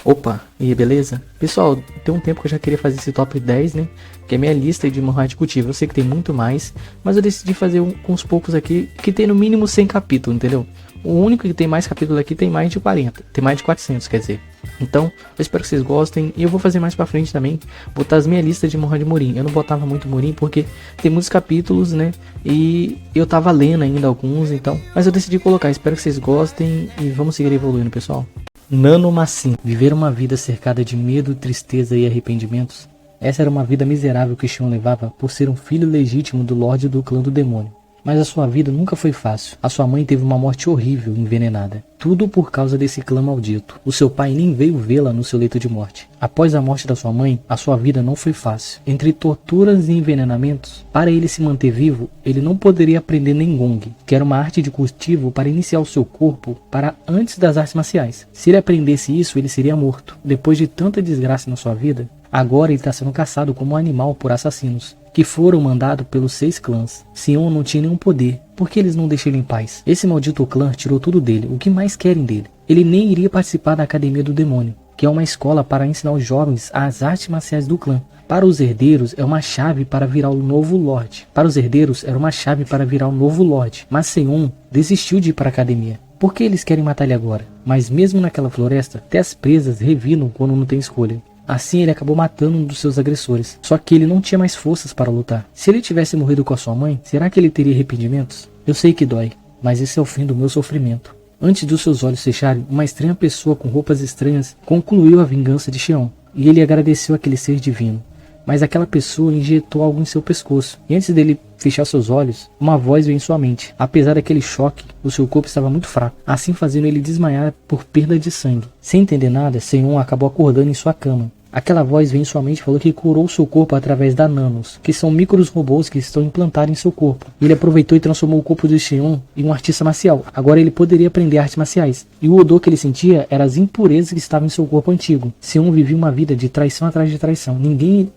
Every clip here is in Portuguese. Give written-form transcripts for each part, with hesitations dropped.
Opa, e aí, beleza? Pessoal, tem um tempo que eu já queria fazer esse top 10, né? Que é minha lista de manhwa de cultivo. Eu sei que tem muito mais, mas eu decidi fazer com uns poucos aqui, que tem no mínimo 100 capítulos, entendeu? O único que tem mais capítulo aqui tem mais de 40, tem mais de 400, quer dizer. Então, eu espero que vocês gostem, e eu vou fazer mais pra frente também, botar as minhas listas de manhwa de Murin. Eu não botava muito Murin porque tem muitos capítulos, né? E eu tava lendo ainda alguns, então... Mas eu decidi colocar, espero que vocês gostem, e vamos seguir evoluindo, pessoal. Nano Massin. Viver uma vida cercada de medo, tristeza e arrependimentos. Essa era uma vida miserável que Xion levava por ser um filho legítimo do Lorde do Clã do Demônio. Mas a sua vida nunca foi fácil. A sua mãe teve uma morte horrível, envenenada. Tudo por causa desse clã maldito. O seu pai nem veio vê-la no seu leito de morte. Após a morte da sua mãe, a sua vida não foi fácil. Entre torturas e envenenamentos, para ele se manter vivo, ele não poderia aprender Nengong, que era uma arte de cultivo para iniciar o seu corpo para antes das artes marciais. Se ele aprendesse isso, ele seria morto. Depois de tanta desgraça na sua vida, agora ele está sendo caçado como um animal por assassinos, que foram mandados pelos 6 clãs. Xion não tinha nenhum poder. Por que eles não deixam ele em paz? Esse maldito clã tirou tudo dele. O que mais querem dele? Ele nem iria participar da Academia do Demônio, que é uma escola para ensinar os jovens as artes marciais do clã. Para os herdeiros é uma chave para virar o novo Lorde. Para os herdeiros era uma chave para virar o novo Lorde. Mas Xion desistiu de ir para a academia. Por que eles querem matar ele agora? Mas mesmo naquela floresta, até as presas revidam quando não tem escolha. Assim ele acabou matando um dos seus agressores. Só que ele não tinha mais forças para lutar. Se ele tivesse morrido com a sua mãe, será que ele teria arrependimentos? Eu sei que dói, mas esse é o fim do meu sofrimento. Antes dos seus olhos fecharem, uma estranha pessoa com roupas estranhas concluiu a vingança de Xion. E ele agradeceu aquele ser divino. Mas aquela pessoa injetou algo em seu pescoço. E antes dele fechar seus olhos, uma voz veio em sua mente. Apesar daquele choque, o seu corpo estava muito fraco, assim fazendo ele desmaiar por perda de sangue. Sem entender nada, Xion acabou acordando em sua cama. Aquela voz veio em sua mente e falou que curou seu corpo através da Nanos, que são micros robôs que estão implantados em seu corpo. Ele aproveitou e transformou o corpo de Xion em um artista marcial. Agora ele poderia aprender artes marciais. E o odor que ele sentia eram as impurezas que estavam em seu corpo antigo. Xion vivia uma vida de traição atrás de traição.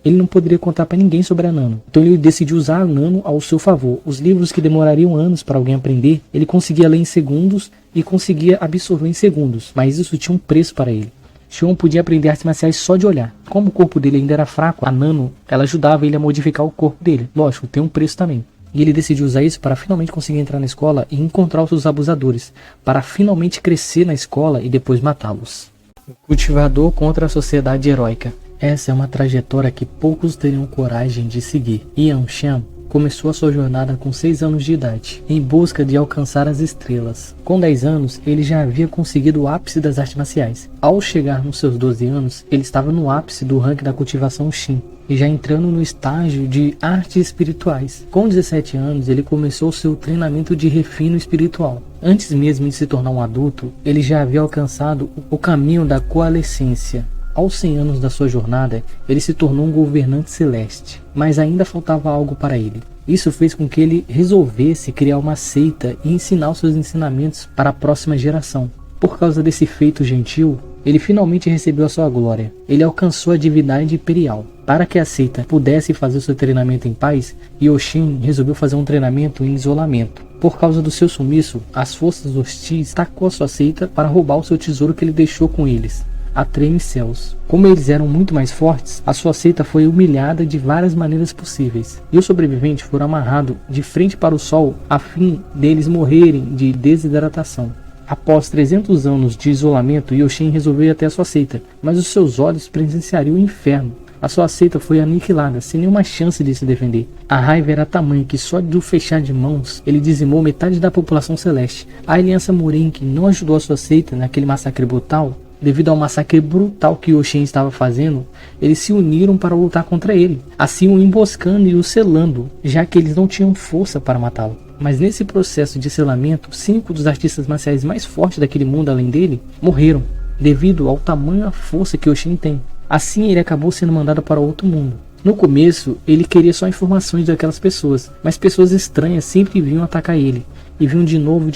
Ele não poderia contar para ninguém sobre a Nano. Então ele decidiu usar a Nano ao seu favor. Os livros que demorariam anos para alguém aprender, ele conseguia ler em segundos e conseguia absorver em segundos. Mas isso tinha um preço para ele. Xion podia aprender artes marciais só de olhar. Como o corpo dele ainda era fraco, a Nano, ela ajudava ele a modificar o corpo dele. Lógico, tem um preço também. E ele decidiu usar isso para finalmente conseguir entrar na escola e encontrar os seus abusadores, para finalmente crescer na escola e depois matá-los. O cultivador contra a sociedade heróica. Essa é uma trajetória que poucos teriam coragem de seguir. Yan Xian começou a sua jornada com 6 anos de idade, em busca de alcançar as estrelas. Com 10 anos, ele já havia conseguido o ápice das artes marciais. Ao chegar nos seus 12 anos, ele estava no ápice do ranking da cultivação Shin, e já entrando no estágio de artes espirituais. Com 17 anos, ele começou seu treinamento de refino espiritual. Antes mesmo de se tornar um adulto, ele já havia alcançado o caminho da coalescência. Aos 100 anos da sua jornada, ele se tornou um governante celeste, mas ainda faltava algo para ele. Isso fez com que ele resolvesse criar uma seita e ensinar os seus ensinamentos para a próxima geração. Por causa desse feito gentil, ele finalmente recebeu a sua glória. Ele alcançou a divindade imperial. Para que a seita pudesse fazer o seu treinamento em paz, Yoshin resolveu fazer um treinamento em isolamento. Por causa do seu sumiço, as forças hostis atacou a sua seita para roubar o seu tesouro que ele deixou com eles, a Treme Céus. Como eles eram muito mais fortes, a sua seita foi humilhada de várias maneiras possíveis, e os sobreviventes foram amarrados de frente para o sol a fim deles morrerem de desidratação. Após 300 anos de isolamento, Yoshin resolveu ir até a sua seita, mas os seus olhos presenciariam o inferno. A sua seita foi aniquilada, sem nenhuma chance de se defender. A raiva era tamanha que só de fechar de mãos, ele dizimou metade da população celeste. A Aliança Murin, que não ajudou a sua seita naquele massacre brutal, devido ao massacre brutal que Yoshin estava fazendo, eles se uniram para lutar contra ele, assim o emboscando e o selando, já que eles não tinham força para matá-lo. Mas nesse processo de selamento, 5 dos artistas marciais mais fortes daquele mundo além dele morreram, devido ao tamanho força que Yoshin tem. Assim ele acabou sendo mandado para outro mundo. No começo, ele queria só informações daquelas pessoas, mas pessoas estranhas sempre vinham atacar ele. E vinham de novo,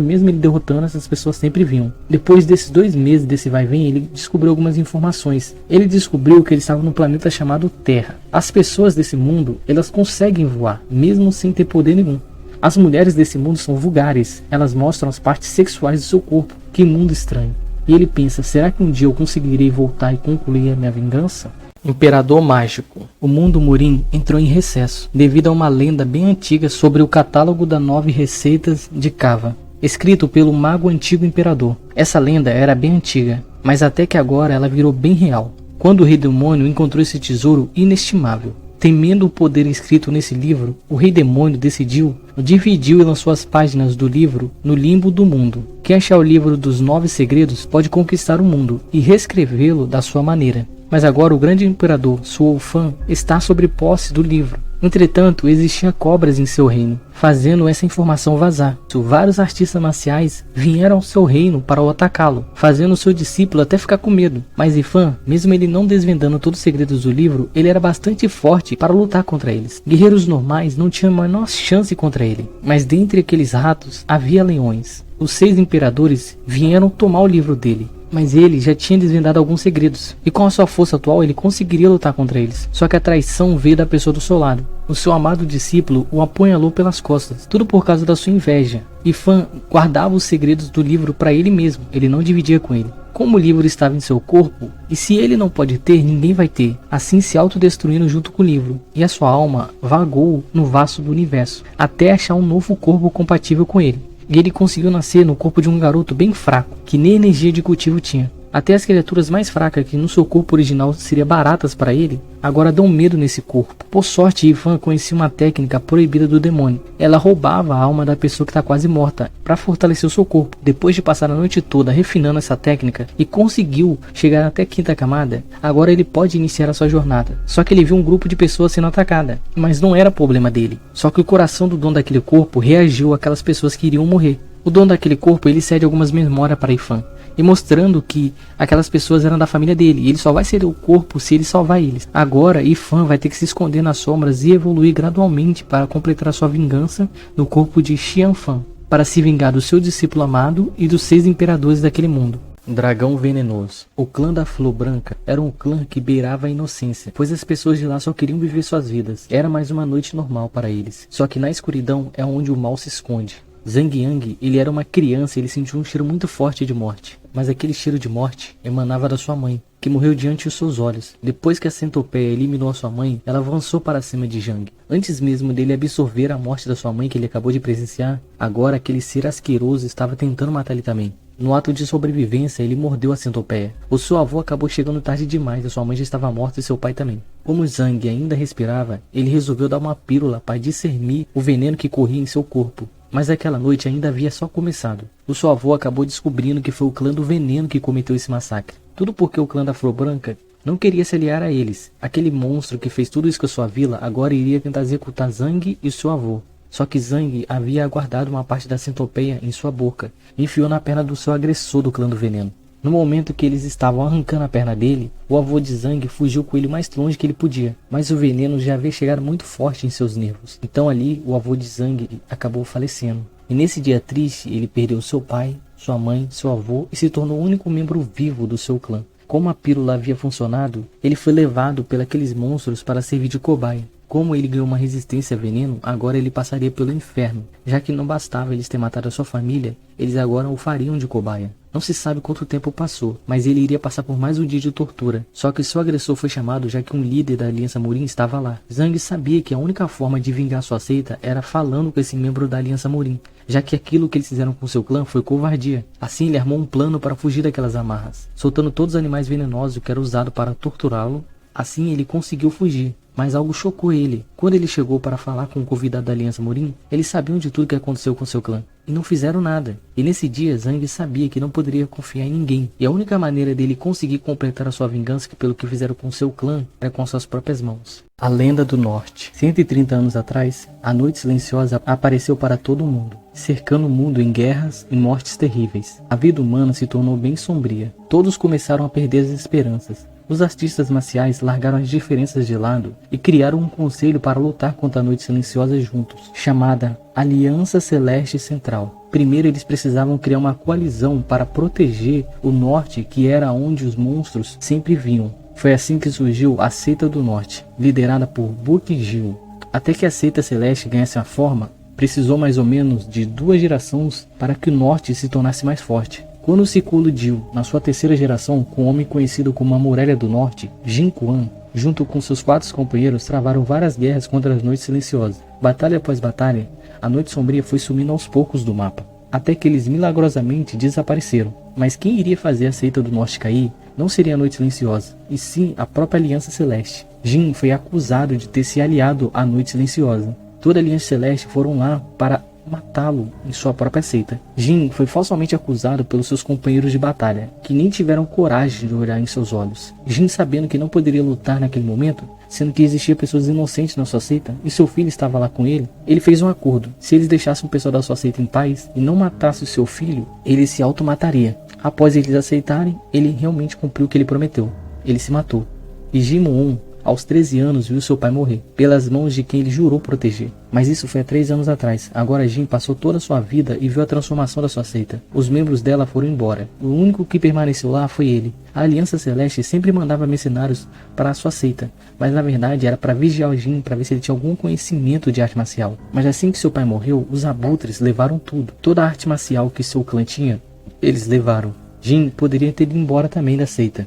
mesmo ele derrotando, essas pessoas sempre vinham. Depois desses 2 meses desse vai e vem, ele descobriu algumas informações. Ele descobriu que ele estava num planeta chamado Terra. As pessoas desse mundo, elas conseguem voar, mesmo sem ter poder nenhum. As mulheres desse mundo são vulgares, elas mostram as partes sexuais do seu corpo. Que mundo estranho. E ele pensa, será que um dia eu conseguirei voltar e concluir a minha vingança? Imperador Mágico. O mundo Murim entrou em recesso, devido a uma lenda bem antiga sobre o catálogo das 9 receitas de Cava, escrito pelo mago antigo imperador. Essa lenda era bem antiga, mas até que agora ela virou bem real, quando o rei demônio encontrou esse tesouro inestimável. Temendo o poder escrito nesse livro, o rei demônio dividiu e lançou as páginas do livro no limbo do mundo. Quem achar o livro dos 9 segredos pode conquistar o mundo e reescrevê-lo da sua maneira. Mas agora o grande imperador, Suolfan, está sob posse do livro. Entretanto, existiam cobras em seu reino, fazendo essa informação vazar. Vários artistas marciais vieram ao seu reino para o atacá-lo, fazendo seu discípulo até ficar com medo. Mas Ifan, mesmo ele não desvendando todos os segredos do livro, ele era bastante forte para lutar contra eles. Guerreiros normais não tinham a menor chance contra ele, mas dentre aqueles ratos havia leões. Os 6 imperadores vieram tomar o livro dele, mas ele já tinha desvendado alguns segredos, e com a sua força atual ele conseguiria lutar contra eles. Só que a traição veio da pessoa do seu lado. O seu amado discípulo o apunhalou pelas costas, tudo por causa da sua inveja. Ifan guardava os segredos do livro para ele mesmo, ele não dividia com ele. Como o livro estava em seu corpo, e se ele não pode ter, ninguém vai ter, assim se autodestruindo junto com o livro, e a sua alma vagou no vasto do universo, até achar um novo corpo compatível com ele. E ele conseguiu nascer no corpo de um garoto bem fraco, que nem energia de cultivo tinha. Até as criaturas mais fracas, que no seu corpo original seriam baratas para ele, agora dão medo nesse corpo. Por sorte, Ifan conhecia uma técnica proibida do demônio. Ela roubava a alma da pessoa que está quase morta, para fortalecer o seu corpo. Depois de passar a noite toda refinando essa técnica, e conseguiu chegar até a 5ª camada, agora ele pode iniciar a sua jornada. Só que ele viu um grupo de pessoas sendo atacada, mas não era problema dele. Só que o coração do dono daquele corpo reagiu àquelas pessoas que iriam morrer. O dono daquele corpo, ele cede algumas memórias para Ifan, e mostrando que aquelas pessoas eram da família dele, e ele só vai ser o corpo se ele salvar eles. Agora, Ifan vai ter que se esconder nas sombras e evoluir gradualmente para completar a sua vingança no corpo de Xianfan, para se vingar do seu discípulo amado e dos 6 imperadores daquele mundo. Dragão Venenoso. O clã da Flor Branca era um clã que beirava a inocência, pois as pessoas de lá só queriam viver suas vidas. Era mais uma noite normal para eles, só que na escuridão é onde o mal se esconde. Zhang Yang, ele era uma criança e ele sentiu um cheiro muito forte de morte. Mas aquele cheiro de morte emanava da sua mãe, que morreu diante dos seus olhos. Depois que a centopeia eliminou a sua mãe, ela avançou para cima de Zhang. Antes mesmo dele absorver a morte da sua mãe que ele acabou de presenciar, agora aquele ser asqueroso estava tentando matar ele também. No ato de sobrevivência, ele mordeu a centopeia. O seu avô acabou chegando tarde demais, a sua mãe já estava morta e seu pai também. Como Zhang ainda respirava, ele resolveu dar uma pílula para discernir o veneno que corria em seu corpo. Mas aquela noite ainda havia só começado. O seu avô acabou descobrindo que foi o clã do veneno que cometeu esse massacre. Tudo porque o clã da Flor Branca não queria se aliar a eles. Aquele monstro que fez tudo isso com a sua vila agora iria tentar executar Zhang e seu avô. Só que Zhang havia guardado uma parte da centopeia em sua boca e enfiou na perna do seu agressor do clã do veneno. No momento que eles estavam arrancando a perna dele, o avô de Zhang fugiu com ele mais longe que ele podia, mas o veneno já havia chegado muito forte em seus nervos. Então ali, o avô de Zhang acabou falecendo. E nesse dia triste, ele perdeu seu pai, sua mãe, seu avô e se tornou o único membro vivo do seu clã. Como a pílula havia funcionado, ele foi levado pelos monstros para servir de cobaia. Como ele ganhou uma resistência a veneno, agora ele passaria pelo inferno. Já que não bastava eles ter matado a sua família, eles agora o fariam de cobaia. Não se sabe quanto tempo passou, mas ele iria passar por mais um dia de tortura. Só que seu agressor foi chamado já que um líder da Aliança Murim estava lá. Zhang sabia que a única forma de vingar sua seita era falando com esse membro da Aliança Murim, já que aquilo que eles fizeram com seu clã foi covardia. Assim ele armou um plano para fugir daquelas amarras, soltando todos os animais venenosos que eram usados para torturá-lo. Assim ele conseguiu fugir. Mas algo chocou ele. Quando ele chegou para falar com o convidado da Aliança Murim, eles sabiam de tudo que aconteceu com seu clã, e não fizeram nada. E nesse dia, Zhang sabia que não poderia confiar em ninguém, e a única maneira dele conseguir completar a sua vingança pelo que fizeram com seu clã era com suas próprias mãos. A Lenda do Norte. 130 anos atrás, a Noite Silenciosa apareceu para todo mundo, cercando o mundo em guerras e mortes terríveis. A vida humana se tornou bem sombria. Todos começaram a perder as esperanças. Os artistas marciais largaram as diferenças de lado e criaram um conselho para lutar contra a Noite Silenciosa juntos, chamada Aliança Celeste Central. Primeiro eles precisavam criar uma coalizão para proteger o norte, que era onde os monstros sempre vinham. Foi assim que surgiu a Seita do Norte, liderada por Bukijil. Até que a Seita Celeste ganhasse a forma, precisou mais ou menos de 2 gerações para que o norte se tornasse mais forte. Quando se colidiu na sua terceira geração com um homem conhecido como a Muralha do Norte, Jin Quan, junto com seus 4 companheiros, travaram várias guerras contra as Noites Silenciosas. Batalha após batalha, a Noite Sombria foi sumindo aos poucos do mapa, até que eles milagrosamente desapareceram. Mas quem iria fazer a seita do Norte cair não seria a Noite Silenciosa, e sim a própria Aliança Celeste. Jin foi acusado de ter se aliado à Noite Silenciosa. Toda a Aliança Celeste foram lá para matá-lo em sua própria seita. Jin foi falsamente acusado pelos seus companheiros de batalha, que nem tiveram coragem de olhar em seus olhos. Jin, sabendo que não poderia lutar naquele momento, sendo que existiam pessoas inocentes na sua seita e seu filho estava lá com ele, ele fez um acordo. Se eles deixassem o pessoal da sua seita em paz e não matassem o seu filho, ele se automataria. Após eles aceitarem, ele realmente cumpriu o que ele prometeu. Ele se matou. E Jin-Moon, aos 13 anos, viu seu pai morrer, pelas mãos de quem ele jurou proteger. Mas isso foi há 3 anos atrás. Agora Jin passou toda a sua vida e viu a transformação da sua seita. Os membros dela foram embora. O único que permaneceu lá foi ele. A Aliança Celeste sempre mandava mercenários para a sua seita, mas na verdade era para vigiar o Jin, para ver se ele tinha algum conhecimento de arte marcial. Mas assim que seu pai morreu, os abutres levaram tudo. Toda a arte marcial que seu clã tinha, eles levaram. Jin poderia ter ido embora também da seita,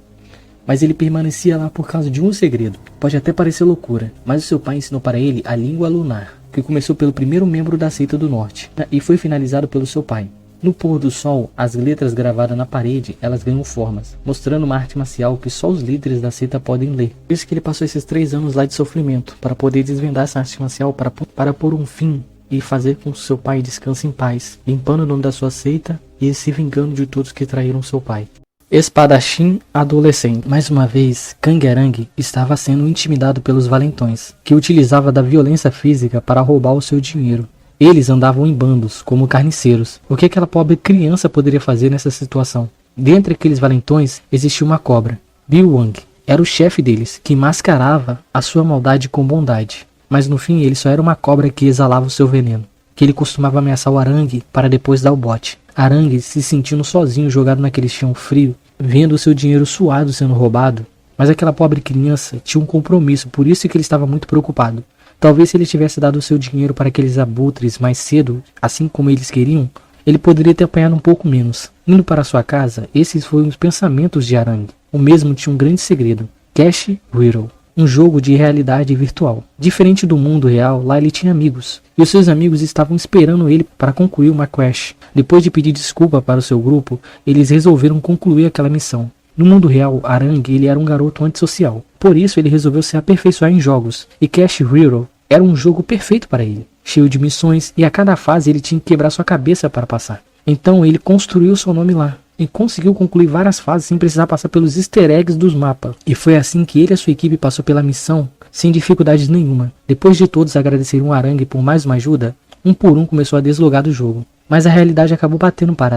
mas ele permanecia lá por causa de um segredo. Pode até parecer loucura, mas o seu pai ensinou para ele a língua lunar, que começou pelo primeiro membro da seita do norte, e foi finalizado pelo seu pai. No pôr do sol, as letras gravadas na parede, elas ganham formas, mostrando uma arte marcial que só os líderes da seita podem ler. Por isso que ele passou esses 3 anos lá de sofrimento, para poder desvendar essa arte marcial, para pôr um fim e fazer com que seu pai descanse em paz, limpando o nome da sua seita e se vingando de todos que traíram seu pai. Espadachim adolescente. Mais uma vez, Kang Arang estava sendo intimidado pelos valentões, que utilizavam da violência física para roubar o seu dinheiro. Eles andavam em bandos, como carniceiros. O que aquela pobre criança poderia fazer nessa situação? Dentre aqueles valentões, existia uma cobra. Bill Wang era o chefe deles, que mascarava a sua maldade com bondade. Mas no fim, ele só era uma cobra que exalava o seu veneno, que ele costumava ameaçar o Arang para depois dar o bote. Arang, se sentindo sozinho jogado naquele chão frio, vendo o seu dinheiro suado sendo roubado, mas aquela pobre criança tinha um compromisso, por isso que ele estava muito preocupado. Talvez se ele tivesse dado o seu dinheiro para aqueles abutres mais cedo, assim como eles queriam, ele poderia ter apanhado um pouco menos. Indo para sua casa, esses foram os pensamentos de Arang. O mesmo tinha um grande segredo: Cash Riddle, um jogo de realidade virtual. Diferente do mundo real, lá ele tinha amigos, e os seus amigos estavam esperando ele para concluir uma quest. Depois de pedir desculpa para o seu grupo, eles resolveram concluir aquela missão. No mundo real, Arang ele era um garoto antissocial, por isso ele resolveu se aperfeiçoar em jogos, e Cash Riddle era um jogo perfeito para ele, cheio de missões, e a cada fase ele tinha que quebrar sua cabeça para passar. Então ele construiu seu nome lá, e conseguiu concluir várias fases sem precisar passar pelos easter eggs dos mapas. E foi assim que ele e a sua equipe passou pela missão sem dificuldades nenhuma. Depois de todos agradecerem o Arang por mais uma ajuda, um por um começou a deslogar do jogo. Mas a realidade acabou batendo para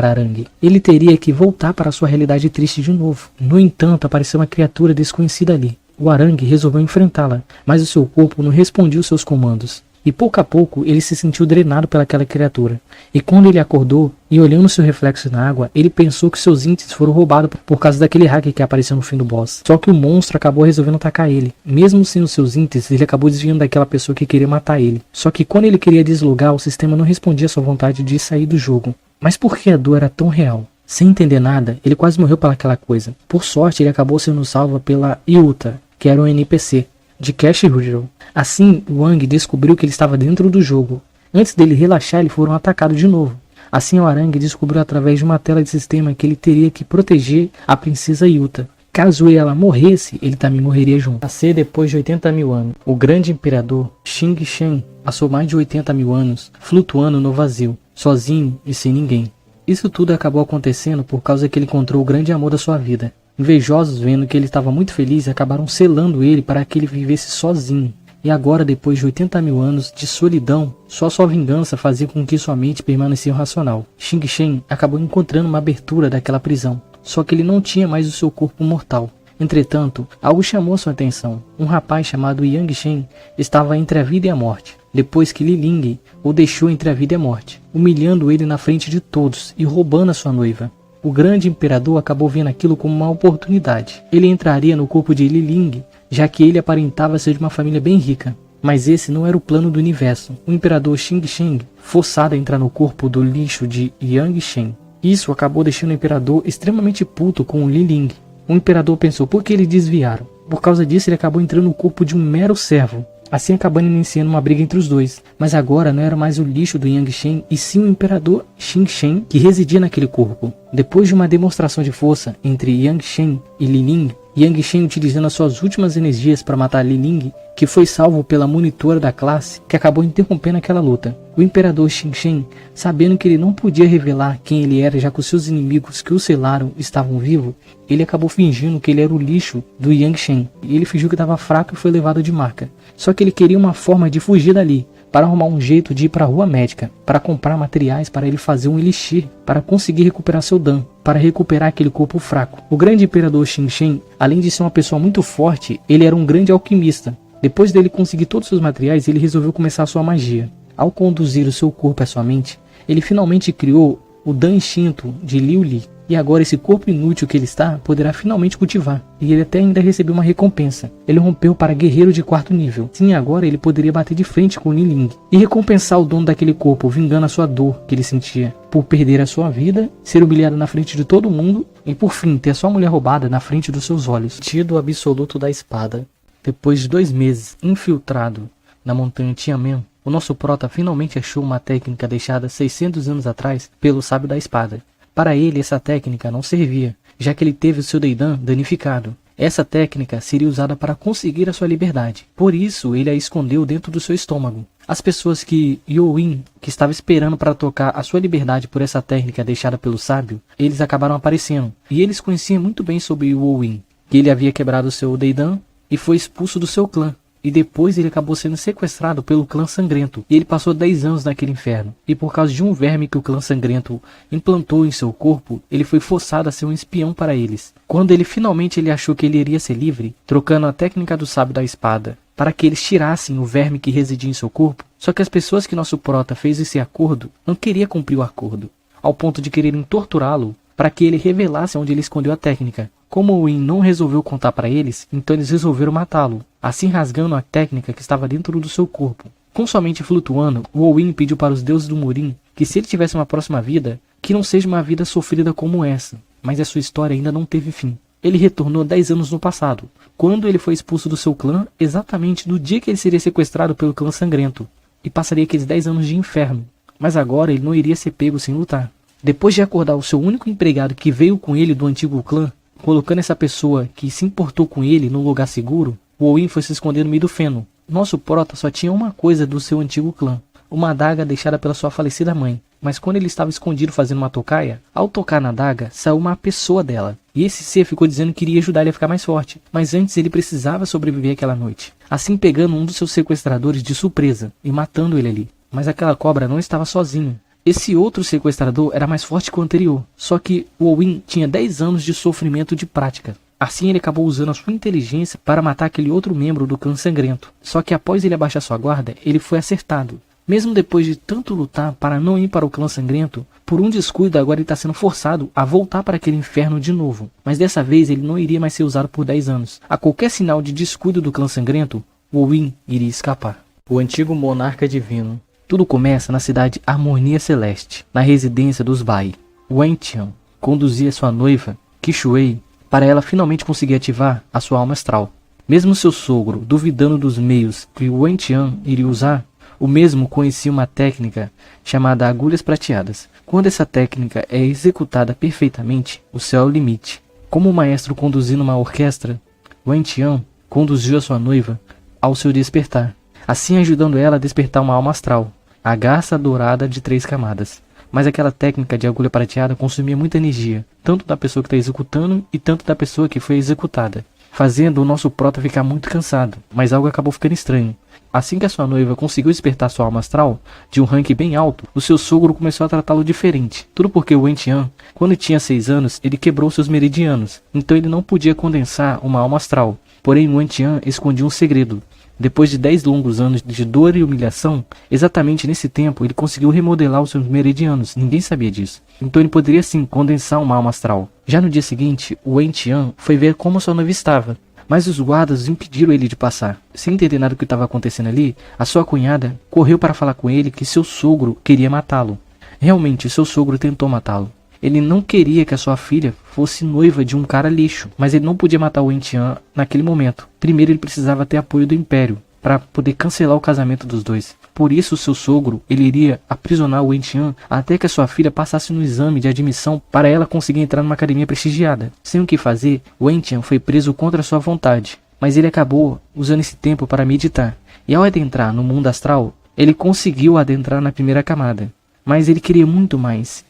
Arang. Ele teria que voltar para a sua realidade triste de novo. No entanto, apareceu uma criatura desconhecida ali. O Arang resolveu enfrentá-la, mas o seu corpo não respondia aos seus comandos. E pouco a pouco ele se sentiu drenado pelaquela criatura. E quando ele acordou e olhando seu reflexo na água, ele pensou que seus índices foram roubados por causa daquele hacker que apareceu no fim do boss. Só que o monstro acabou resolvendo atacar ele. Mesmo sem os seus índices, ele acabou desviando daquela pessoa que queria matar ele. Só que quando ele queria deslogar, o sistema não respondia à sua vontade de sair do jogo. Mas por que a dor era tão real? Sem entender nada, ele quase morreu pelaquela coisa. Por sorte, ele acabou sendo salvo pela Yuta, que era um NPC de Cash Riddle. Assim, Wang descobriu que ele estava dentro do jogo. Antes dele relaxar, eles foram atacados de novo. Assim, o Arang descobriu através de uma tela de sistema que ele teria que proteger a princesa Yuta. Caso ela morresse, ele também morreria junto. Nascer depois de 80 mil anos. O grande imperador Xing Shen passou mais de 80 mil anos flutuando no vazio, sozinho e sem ninguém. Isso tudo acabou acontecendo por causa que ele encontrou o grande amor da sua vida. Invejosos, vendo que ele estava muito feliz, acabaram selando ele para que ele vivesse sozinho. E agora, depois de 80 mil anos de solidão, só sua vingança fazia com que sua mente permanecesse racional. Xing Shen acabou encontrando uma abertura daquela prisão, só que ele não tinha mais o seu corpo mortal. Entretanto, algo chamou sua atenção. Um rapaz chamado Yang Shen estava entre a vida e a morte, depois que Li Ling o deixou entre a vida e a morte, humilhando ele na frente de todos e roubando a sua noiva. O grande imperador acabou vendo aquilo como uma oportunidade. Ele entraria no corpo de Li Ling, já que ele aparentava ser de uma família bem rica. Mas esse não era o plano do universo. O imperador Xing Sheng, forçado a entrar no corpo do lixo de Yang Shen. Isso acabou deixando o imperador extremamente puto com o Li Ling. O imperador pensou, por que eles desviaram? Por causa disso ele acabou entrando no corpo de um mero servo, assim acabando iniciando uma briga entre os dois. Mas agora não era mais o lixo do Yang Shen, e sim o imperador Xing Shen que residia naquele corpo. Depois de uma demonstração de força entre Yang Shen e Li Ling, Yang Shen utilizando as suas últimas energias para matar Li Ling, que foi salvo pela monitora da classe, que acabou interrompendo aquela luta. O imperador Xing Shen, sabendo que ele não podia revelar quem ele era, já que os seus inimigos que o selaram estavam vivos, ele acabou fingindo que ele era o lixo do Yang Shen, e ele fingiu que estava fraco e foi levado de marca. Só que ele queria uma forma de fugir dali, para arrumar um jeito de ir para a rua médica, para comprar materiais para ele fazer um elixir, para conseguir recuperar seu Dan, para recuperar aquele corpo fraco. O grande imperador Xing Shen, além de ser uma pessoa muito forte, ele era um grande alquimista. Depois dele conseguir todos os seus materiais, ele resolveu começar a sua magia. Ao conduzir o seu corpo à sua mente, ele finalmente criou o Dan Instinto de Liu Li. E agora esse corpo inútil que ele está, poderá finalmente cultivar. E ele até ainda recebeu uma recompensa. Ele rompeu para guerreiro de 4º nível. Sim, agora ele poderia bater de frente com o Li Ling. E recompensar o dono daquele corpo, vingando a sua dor que ele sentia. Por perder a sua vida, ser humilhado na frente de todo mundo. E por fim, ter a sua mulher roubada na frente dos seus olhos. Tido absoluto da espada. Depois de 2 meses infiltrado na montanha Tianmen, o nosso prota finalmente achou uma técnica deixada 600 anos atrás pelo sábio da espada. Para ele, essa técnica não servia, já que ele teve o seu Deidan danificado. Essa técnica seria usada para conseguir a sua liberdade. Por isso, ele a escondeu dentro do seu estômago. As pessoas que Youin, que estava esperando para tocar a sua liberdade por essa técnica deixada pelo sábio, eles acabaram aparecendo. E eles conheciam muito bem sobre Youin, que ele havia quebrado o seu Deidan e foi expulso do seu clã. E depois ele acabou sendo sequestrado pelo clã sangrento. E ele passou 10 anos naquele inferno. E por causa de um verme que o clã sangrento implantou em seu corpo, ele foi forçado a ser um espião para eles. Quando ele finalmente achou que ele iria ser livre, trocando a técnica do sábio da espada, para que eles tirassem o verme que residia em seu corpo, só que as pessoas que nosso prota fez esse acordo, não queria cumprir o acordo, ao ponto de quererem torturá-lo, para que ele revelasse onde ele escondeu a técnica. Como o Win não resolveu contar para eles, então eles resolveram matá-lo, assim rasgando a técnica que estava dentro do seu corpo. Com sua mente flutuando, o Win pediu para os deuses do Murim que se ele tivesse uma próxima vida, que não seja uma vida sofrida como essa, mas a sua história ainda não teve fim. Ele retornou 10 anos no passado, quando ele foi expulso do seu clã, exatamente no dia que ele seria sequestrado pelo clã sangrento, e passaria aqueles 10 anos de inferno, mas agora ele não iria ser pego sem lutar. Depois de acordar o seu único empregado que veio com ele do antigo clã, colocando essa pessoa que se importou com ele num lugar seguro, o Win foi se esconder no meio do feno. Nosso prota só tinha uma coisa do seu antigo clã, uma adaga deixada pela sua falecida mãe. Mas quando ele estava escondido fazendo uma tocaia, ao tocar na adaga, saiu uma pessoa dela. E esse ser ficou dizendo que iria ajudar ele a ficar mais forte. Mas antes ele precisava sobreviver aquela noite. Assim pegando um dos seus sequestradores de surpresa e matando ele ali. Mas aquela cobra não estava sozinho. Esse outro sequestrador era mais forte que o anterior, só que o Win tinha 10 anos de sofrimento de prática. Assim ele acabou usando a sua inteligência para matar aquele outro membro do clã sangrento. Só que após ele abaixar sua guarda, ele foi acertado. Mesmo depois de tanto lutar para não ir para o clã sangrento, por um descuido agora ele está sendo forçado a voltar para aquele inferno de novo. Mas dessa vez ele não iria mais ser usado por 10 anos. A qualquer sinal de descuido do clã sangrento, o Win iria escapar. O antigo monarca divino. Tudo começa na cidade Harmonia Celeste, na residência dos Bai. Wen Tian conduzia sua noiva, Qishui, para ela finalmente conseguir ativar a sua alma astral. Mesmo seu sogro duvidando dos meios que Wen Tian iria usar, o mesmo conhecia uma técnica chamada agulhas prateadas. Quando essa técnica é executada perfeitamente, o céu é o limite. Como o maestro conduzindo uma orquestra, Wen Tian conduziu a sua noiva ao seu despertar, assim ajudando ela a despertar uma alma astral, a garça dourada de 3 camadas. Mas aquela técnica de agulha prateada consumia muita energia, tanto da pessoa que está executando e tanto da pessoa que foi executada, fazendo o nosso prota ficar muito cansado, mas algo acabou ficando estranho. Assim que a sua noiva conseguiu despertar sua alma astral, de um ranking bem alto, o seu sogro começou a tratá-lo diferente. Tudo porque o Wen Tian, quando tinha 6 anos, ele quebrou seus meridianos, então ele não podia condensar uma alma astral. Porém, o Wen Tian escondia um segredo. Depois de 10 longos anos de dor e humilhação, exatamente nesse tempo ele conseguiu remodelar os seus meridianos, ninguém sabia disso. Então ele poderia sim condensar uma alma astral. Já no dia seguinte, o Wen Tian foi ver como sua noiva estava, mas os guardas impediram ele de passar. Sem entender nada do que estava acontecendo ali, a sua cunhada correu para falar com ele que seu sogro queria matá-lo. Realmente, seu sogro tentou matá-lo. Ele não queria que a sua filha fosse noiva de um cara lixo, mas ele não podia matar o Wen-Tian naquele momento. Primeiro ele precisava ter apoio do Império para poder cancelar o casamento dos dois. Por isso seu sogro ele iria aprisionar o Wen-Tian até que a sua filha passasse no exame de admissão para ela conseguir entrar numa academia prestigiada. Sem o que fazer, o Wen-Tian foi preso contra sua vontade, mas ele acabou usando esse tempo para meditar. E ao adentrar no mundo astral, ele conseguiu adentrar na primeira camada. Mas ele queria muito mais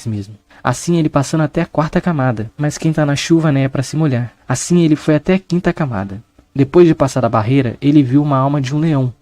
mesmo. Assim ele passando até a quarta camada, mas quem tá na chuva né é para se molhar. Assim ele foi até a quinta camada. Depois de passar a barreira, ele viu uma alma de um leão.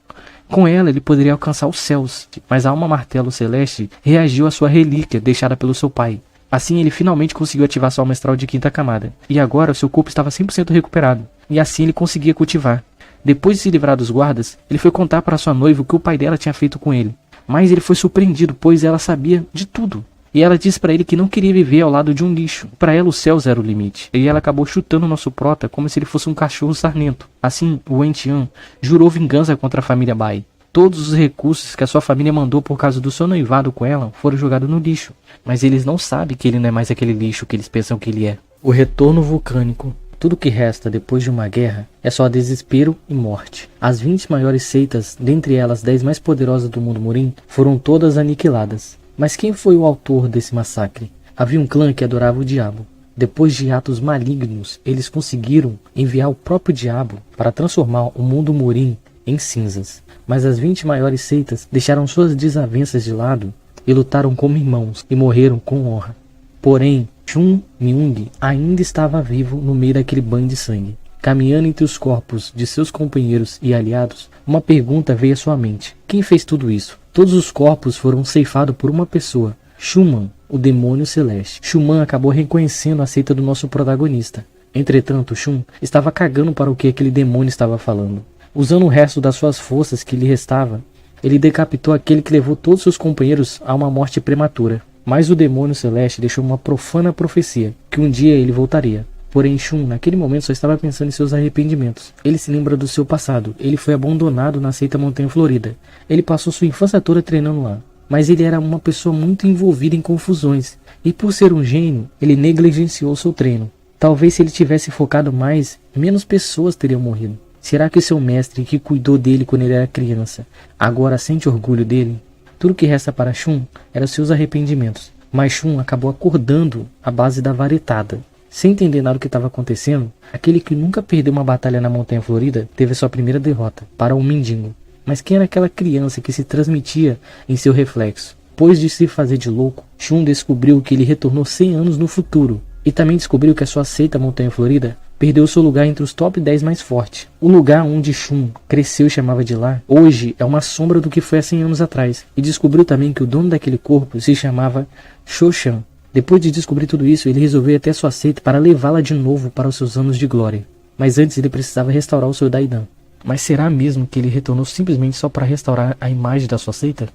Com ela ele poderia alcançar os céus, mas a alma martelo celeste reagiu à sua relíquia deixada pelo seu pai. Assim ele finalmente conseguiu ativar sua alma astral de quinta camada, e agora seu corpo estava 100% recuperado, e assim ele conseguia cultivar. Depois de se livrar dos guardas, ele foi contar para sua noiva o que o pai dela tinha feito com ele. Mas ele foi surpreendido, pois ela sabia de tudo. E ela disse para ele que não queria viver ao lado de um lixo. Para ela, os céus eram o limite. E ela acabou chutando o nosso prota como se ele fosse um cachorro sarnento. Assim, o Wen-Tian jurou vingança contra a família Bai. Todos os recursos que a sua família mandou por causa do seu noivado com ela foram jogados no lixo. Mas eles não sabem que ele não é mais aquele lixo que eles pensam que ele é. O retorno vulcânico. Tudo que resta depois de uma guerra é só desespero e morte. As 20 maiores seitas, dentre elas 10 mais poderosas do mundo Murim, foram todas aniquiladas. Mas quem foi o autor desse massacre? Havia um clã que adorava o diabo. Depois de atos malignos, eles conseguiram enviar o próprio diabo para transformar o mundo Murim em cinzas. Mas as 20 maiores seitas deixaram suas desavenças de lado e lutaram como irmãos e morreram com honra. Porém, Chun Myung ainda estava vivo no meio daquele banho de sangue. Caminhando entre os corpos de seus companheiros e aliados, uma pergunta veio à sua mente. Quem fez tudo isso? Todos os corpos foram ceifados por uma pessoa, Schumann, o demônio celeste. Schumann acabou reconhecendo a seita do nosso protagonista. Entretanto, Shun estava cagando para o que aquele demônio estava falando. Usando o resto das suas forças que lhe restava, ele decapitou aquele que levou todos seus companheiros a uma morte prematura. Mas o demônio celeste deixou uma profana profecia, que um dia ele voltaria. Porém, Shun, naquele momento, só estava pensando em seus arrependimentos. Ele se lembra do seu passado. Ele foi abandonado na seita Montanha Florida. Ele passou sua infância toda treinando lá. Mas ele era uma pessoa muito envolvida em confusões. E por ser um gênio, ele negligenciou seu treino. Talvez se ele tivesse focado mais, menos pessoas teriam morrido. Será que seu mestre, que cuidou dele quando ele era criança, agora sente orgulho dele? Tudo que resta para Shun eram seus arrependimentos. Mas Shun acabou acordando à base da varetada. Sem entender nada do que estava acontecendo, aquele que nunca perdeu uma batalha na Montanha Florida teve sua primeira derrota para um mendigo. Mas quem era aquela criança que se transmitia em seu reflexo? Depois de se fazer de louco, Shun descobriu que ele retornou 100 anos no futuro. E também descobriu que a sua seita Montanha Florida perdeu seu lugar entre os top 10 mais fortes. O lugar onde Shun cresceu e chamava de lar, hoje é uma sombra do que foi há 100 anos atrás. E descobriu também que o dono daquele corpo se chamava Shoshan. Depois de descobrir tudo isso, ele resolveu ir até sua seita para levá-la de novo para os seus anos de glória. Mas antes ele precisava restaurar o seu Daidan. Mas será mesmo que ele retornou simplesmente só para restaurar a imagem da sua seita?